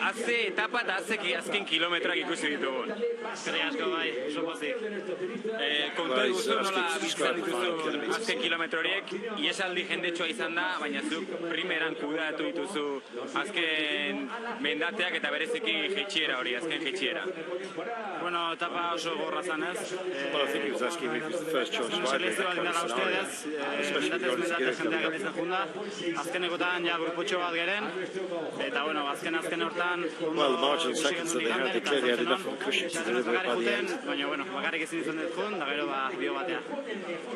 Haze etapa eta azken kilometroak ikusi ditugun. Eskerrik asko bai, oso pozik. Kontu duzu nola bizitzen dituzu azken kilometro horiek, iesaldi jendetsua izan da, baina zuk primeran kudeatu dituzu azken mendateak eta bereziki jeitsiera hori, azken jeitsiera. Bueno, etapa oso gorra zanez. Well, I think he was asking me if it's the first choice rider in that kind of scenario, especially going to jendeak gabetzen junda, azkenekotan ja gruputxo bat geren, eta bueno, azken hortan well, the marginal seconds that they had, they clearly had enough cushion to deliver it by the end. Baina, bueno, bakarrik ezin izan dut jun, da gero bio batea.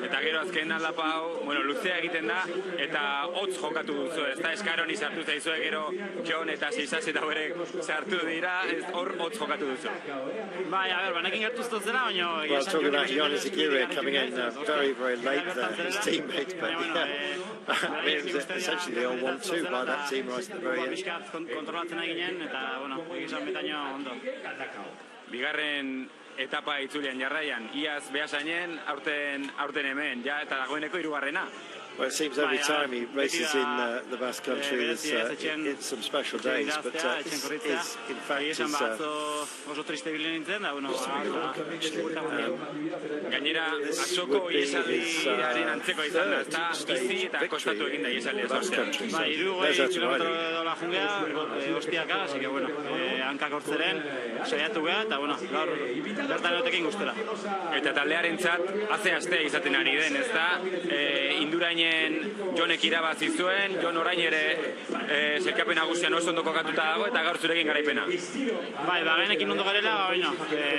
Eta gero azken aldapa hau, bueno, luzea egiten da, eta hotz jokatu duzu, ez da eskaroni sartu zaizue gero Jon eta Sisas eta berek sartu dira, hor hotz jokatu duzu. Bai, a ber, banekin gertuztu zela, baina... Well, talking about Jon Izagirre coming in very, very late there, his teammates, but yeah. I mean, it was essentially they all 1-2 by that team right at the very end. Kontrolatzen eginen, eta, bueno, egizan betaino ondo. Bigarren etapa itzulian jarraian, iaz behasainen, aurten hemen, ja, eta dagoeneko hirugarrena. Well, it seems every time he races in the Basque Country, it's some special days, but in fact oso triste bilen nintzen, da, bueno, gainera, atzoko iesaldiaren antzeko izan da, eta bizi eta kostatu egin da iesaldi ez. Ba, 2 kilometro dola jungea, hostiaka, así que, bueno, hankak hortzeren, saiatu geha, eta, bueno, gaur, bertan erotekin guztera. Eta taldearen zat, haze astea izaten ari den, ez da, Indurainen Jonek irabazi zuen, Jon orain ere zelkapen nagusian oso ondo kokatuta dago, eta gaur zurekin garaipena. Bai, bagenekin ondo garela, baina,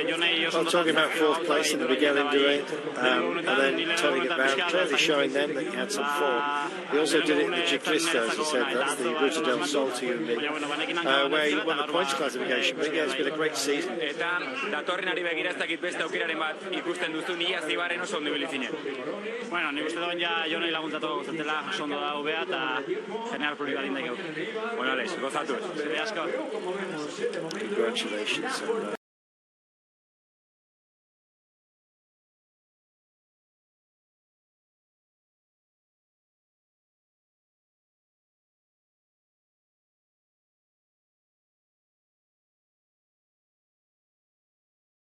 Jonei oso ondo. Talking about fourth place in the Miguel Indurain, and then telling about clearly showing them that he had some form. He also did it in the Ciclista, as he said, that's the Ruta del Sol where he won the points classification, but yeah, it's been a great season. Eta datorren ari begira ez dakit beste aukeraren bat ikusten duzu, ni Zibarren oso ondo ibili zinen. Bueno, nik uste duen ja Jonei laguntzatu gozatela, oso ondo da ubea eta general publika dindaikeu. Bueno, Alex, gozatu. Zure asko. Congratulations.